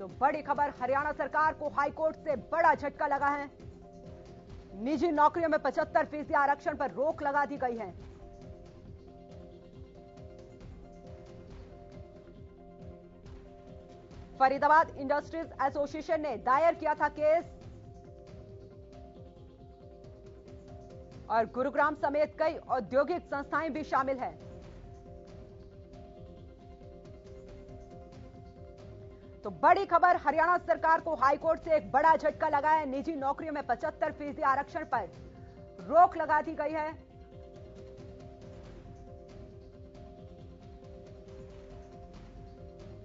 तो बड़ी खबर, हरियाणा सरकार को हाईकोर्ट से बड़ा झटका लगा है। निजी नौकरियों में 75% आरक्षण पर रोक लगा दी गई है। फरीदाबाद इंडस्ट्रीज एसोसिएशन ने दायर किया था केस और गुरुग्राम समेत कई औद्योगिक संस्थाएं भी शामिल हैं। तो बड़ी खबर, हरियाणा सरकार को हाईकोर्ट से एक बड़ा झटका लगा है। निजी नौकरियों में 75% आरक्षण पर रोक लगा दी गई है।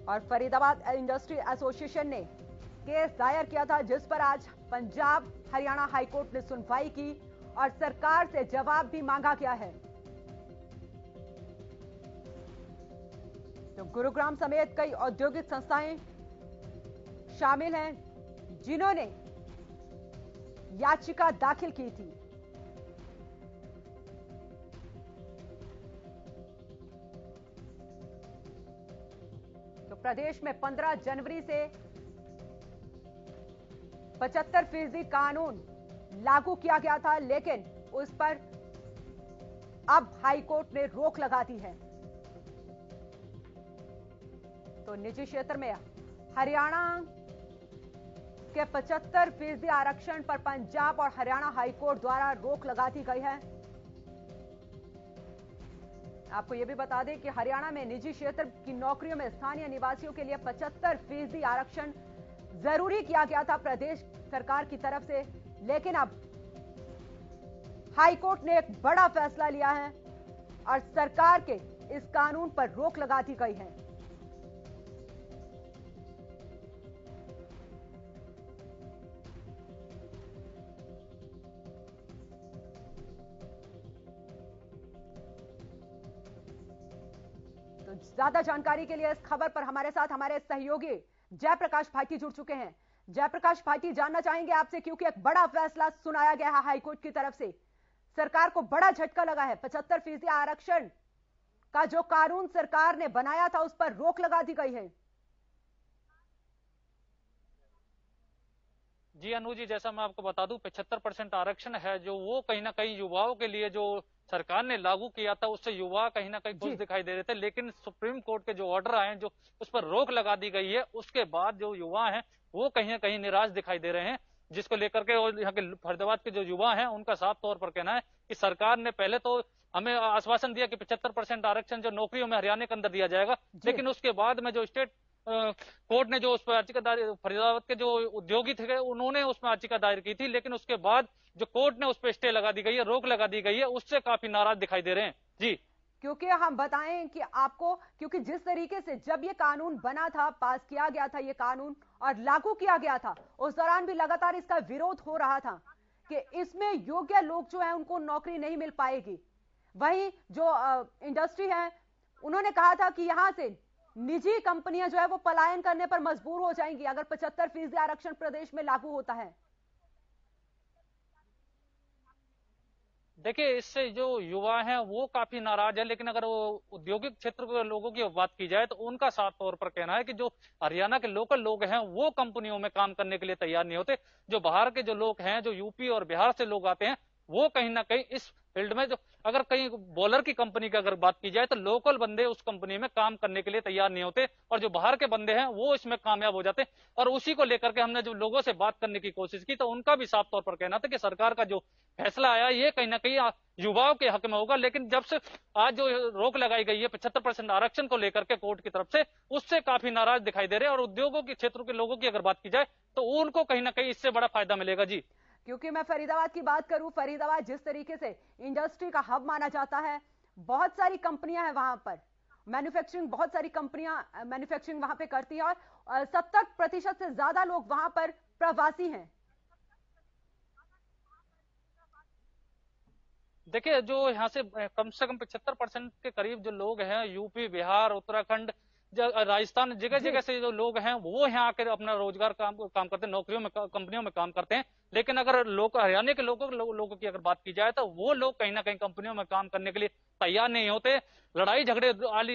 और फरीदाबाद इंडस्ट्री एसोसिएशन ने केस दायर किया था, जिस पर आज पंजाब हरियाणा हाईकोर्ट ने सुनवाई की और सरकार से जवाब भी मांगा गया है। तो गुरुग्राम समेत कई औद्योगिक संस्थाएं शामिल हैं जिन्होंने याचिका दाखिल की थी। तो प्रदेश में 15 जनवरी से 75% कानून लागू किया गया था, लेकिन उस पर अब हाईकोर्ट ने रोक लगा दी है। तो निजी क्षेत्र में हरियाणा के 75% आरक्षण पर पंजाब और हरियाणा हाईकोर्ट द्वारा रोक लगा दी गई है। आपको यह भी बता दें कि हरियाणा में निजी क्षेत्र की नौकरियों में स्थानीय निवासियों के लिए 75% आरक्षण जरूरी किया गया था प्रदेश सरकार की तरफ से, लेकिन अब हाईकोर्ट ने एक बड़ा फैसला लिया है और सरकार के इस कानून पर रोक लगा दी गई है। तो ज्यादा जानकारी के लिए इस खबर पर हमारे साथ हमारे सहयोगी जयप्रकाश भाटी जुड़ चुके हैं। जयप्रकाश भाटी, जानना चाहेंगे आपसे, क्योंकि एक बड़ा फैसला सुनाया गया है हाईकोर्ट की तरफ से, सरकार को बड़ा झटका लगा है। 75% आरक्षण का जो कानून सरकार ने बनाया था उस पर रोक लगा दी गई है। जी अनु जी, जैसा मैं आपको बता दूं, 75% आरक्षण है जो वो कहीं ना कहीं युवाओं के लिए जो सरकार ने लागू किया था, उससे युवा कहीं ना कहीं खुश दिखाई दे रहे थे। लेकिन सुप्रीम कोर्ट के जो ऑर्डर आए हैं, जो उस पर रोक लगा दी गई है, उसके बाद जो युवा हैं वो कहीं ना कहीं निराश दिखाई दे रहे हैं, जिसको लेकर के और यहाँ के फरीदाबाद के जो युवा हैं उनका साफ तौर पर कहना है कि सरकार ने पहले तो हमें आश्वासन दिया कि 75% आरक्षण जो नौकरियों में हरियाणा के अंदर दिया जाएगा, लेकिन उसके बाद में जो स्टेट कोर्ट ने जो उस पर याचिका दायर, फरीदाबाद के जो उद्योगी थे उन्होंने उसमें याचिका दायर की थी, लेकिन उसके बाद जो कोर्ट ने उस पर स्टे लगा दी गई है, रोक लगा दी गई है, उससे काफी नाराज दिखाई दे रहे हैं। जी, क्योंकि हम बताएं कि आपको, क्योंकि जिस तरीके से जब ये कानून बना था, पास किया गया था ये कानून और लागू किया गया था, उस दौरान भी लगातार इसका विरोध हो रहा था कि इसमें योग्य लोग जो है उनको नौकरी नहीं मिल पाएगी। वहीं जो इंडस्ट्री है उन्होंने कहा था कि यहां से निजी कंपनियां जो है वो पलायन करने पर मजबूर हो जाएंगी अगर 75% आरक्षण प्रदेश में लागू होता है। देखिए, इससे जो युवा हैं वो काफी नाराज है, लेकिन अगर वो औद्योगिक क्षेत्र के लोगों की बात की जाए तो उनका साफ तौर पर कहना है कि जो हरियाणा के लोकल लोग हैं वो कंपनियों में काम करने के लिए तैयार नहीं होते। जो बाहर के जो लोग हैं, जो यूपी और बिहार से लोग आते हैं, वो कहीं ना कहीं इस फील्ड में, जो अगर कहीं बॉलर की कंपनी की अगर बात की जाए तो लोकल बंदे उस कंपनी में काम करने के लिए तैयार नहीं होते, और जो बाहर के बंदे हैं वो इसमें कामयाब हो जाते। और उसी को लेकर के हमने जो लोगों से बात करने की कोशिश की तो उनका भी साफ तौर पर कहना था कि सरकार का जो फैसला आया ये कहीं ना कहीं युवाओं के हक में होगा, लेकिन जब से आज जो रोक लगाई गई है 75% आरक्षण को लेकर के कोर्ट की तरफ से, उससे काफी नाराज दिखाई दे रहे हैं। और उद्योगों के क्षेत्रों के लोगों की अगर बात की जाए तो उनको कहीं ना कहीं इससे बड़ा फायदा मिलेगा। जी, क्योंकि मैं फरीदाबाद की बात करूं, फरीदाबाद जिस तरीके से इंडस्ट्री का हब माना जाता है, बहुत सारी कंपनियां हैं वहां पर, मैन्युफैक्चरिंग, बहुत सारी कंपनियां मैन्युफैक्चरिंग वहां पे करती हैं और 70% से ज्यादा लोग वहां पर प्रवासी हैं। देखिए, जो यहाँ से कम 75% के करीब जो लोग हैं, यूपी, बिहार, उत्तराखंड, राजस्थान, जगह जगह से जो लोग हैं वो यहाँ आकर अपना रोजगार काम करते हैं, नौकरियों में, कंपनियों में काम करते हैं। लेकिन अगर हरियाणा के लोगों की अगर बात की जाए तो वो लोग कहीं ना कहीं कंपनियों में काम करने के लिए तैयार नहीं होते। लड़ाई झगड़े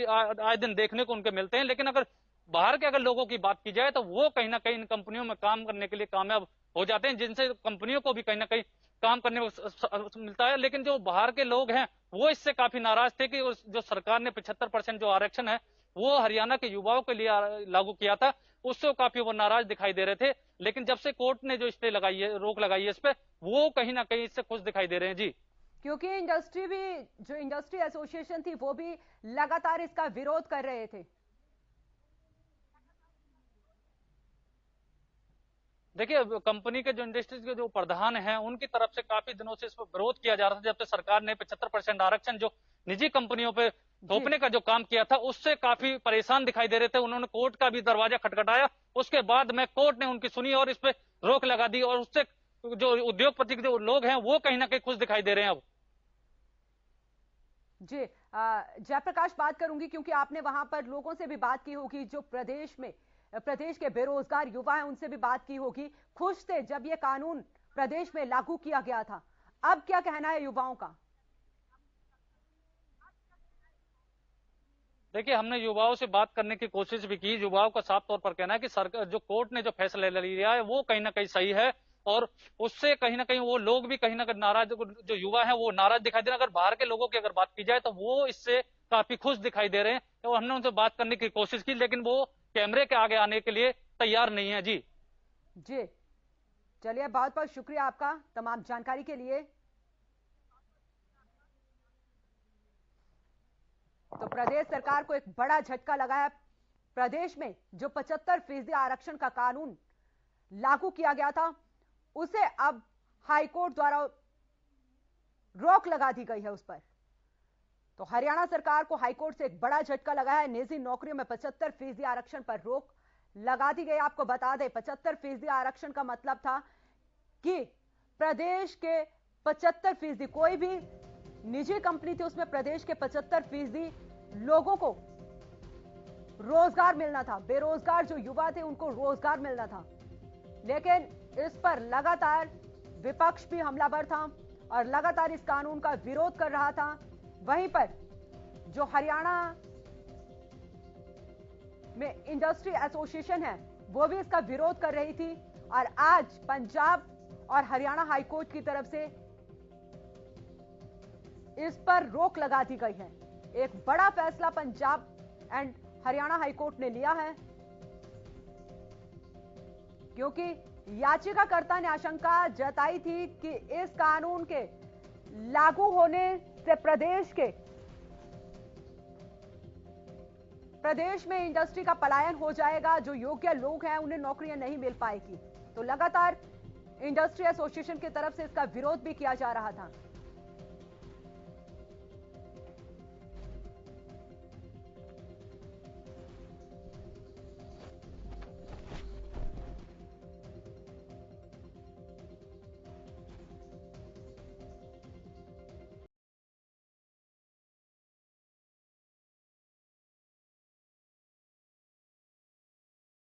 आए दिन देखने को उनके मिलते हैं। लेकिन अगर बाहर के अगर लोगों की बात की जाए तो वो कहीं ना कहीं इन कंपनियों में काम करने के लिए कामयाब हो जाते हैं, जिनसे कंपनियों को भी कहीं ना कहीं काम करने को मिलता है। लेकिन जो बाहर के लोग हैं वो इससे काफी नाराज थे कि जो सरकार ने 75% जो आरक्षण है वो हरियाणा के युवाओं के लिए लागू किया था, उससे काफी वो नाराज दिखाई दे रहे थे। लेकिन जब से कोर्ट ने जो स्टे लगाई है, रोक लगाई है इस पे, वो कहीं ना कहीं इससे खुश दिखाई दे रहे हैं जी। क्योंकि इंडस्ट्री भी, जो इंडस्ट्री एसोसिएशन थी वो भी लगातार इसका विरोध कर रहे थे। देखिए, कंपनी के जो इंडस्ट्रीज के जो प्रधान हैं उनकी तरफ से काफी दिनों से इस पर विरोध किया जा रहा था। जब से सरकार ने 75% आरक्षण जो निजी कंपनियों पे जी थोपने का जो काम किया था, उससे काफी परेशान दिखाई दे रहे थे। उन्होंने कोर्ट का भी दरवाजा खटखटाया, उसके बाद में कोर्ट ने उनकी सुनी और इस पे रोक लगा दी, और उससे जो उद्योगपति जो लोग हैं वो कहीं ना कहीं खुश दिखाई दे रहे हैं अब। जी जयप्रकाश, बात करूंगी क्योंकि आपने वहां पर लोगों से भी बात की होगी, जो प्रदेश के बेरोजगार युवा हैं उनसे भी बात की होगी। खुश थे जब ये कानून प्रदेश में लागू किया गया था, अब क्या कहना है युवाओं का? देखिए, हमने युवाओं से बात करने की कोशिश भी की। युवाओं का साफ तौर पर कहना है कि सरकार, जो कोर्ट ने जो फैसला ले लिया है वो कहीं ना कहीं सही है, और उससे कहीं ना कहीं वो लोग भी कहीं ना कहीं नाराज, जो युवा है वो नाराज दिखाई दे रहे हैं। अगर बाहर के लोगों की अगर बात की जाए तो वो इससे काफी खुश दिखाई दे रहे हैं। तो हमने उनसे बात करने की कोशिश की, लेकिन वो कैमरे के आगे आने के लिए तैयार नहीं है जी। जी चलिए, बहुत बहुत शुक्रिया आपका तमाम जानकारी के लिए। तो प्रदेश सरकार को एक बड़ा झटका लगा है। प्रदेश में जो 75% आरक्षण का कानून लागू किया गया था उसे अब हाईकोर्ट द्वारा रोक लगा दी गई है उस पर। तो हरियाणा सरकार को हाईकोर्ट से एक बड़ा झटका लगा है। निजी नौकरियों में 75% आरक्षण पर रोक लगा दी गई। आपको बता दें, 75% आरक्षण का मतलब था कि प्रदेश के 75%, कोई भी निजी कंपनी थी उसमें प्रदेश के 75% लोगों को रोजगार मिलना था। बेरोजगार जो युवा थे उनको रोजगार मिलना था। लेकिन इस पर लगातार विपक्ष भी हमलावर था और लगातार इस कानून का विरोध कर रहा था। वहीं पर जो हरियाणा में इंडस्ट्री एसोसिएशन है वो भी इसका विरोध कर रही थी, और आज पंजाब और हरियाणा हाईकोर्ट की तरफ से इस पर रोक लगा दी गई है। एक बड़ा फैसला पंजाब एंड हरियाणा हाईकोर्ट ने लिया है, क्योंकि याचिकाकर्ता ने आशंका जताई थी कि इस कानून के लागू होने से प्रदेश में इंडस्ट्री का पलायन हो जाएगा। जो योग्य लोग हैं उन्हें नौकरियां नहीं मिल पाएगी। तो लगातार इंडस्ट्री एसोसिएशन की तरफ से इसका विरोध भी किया जा रहा था।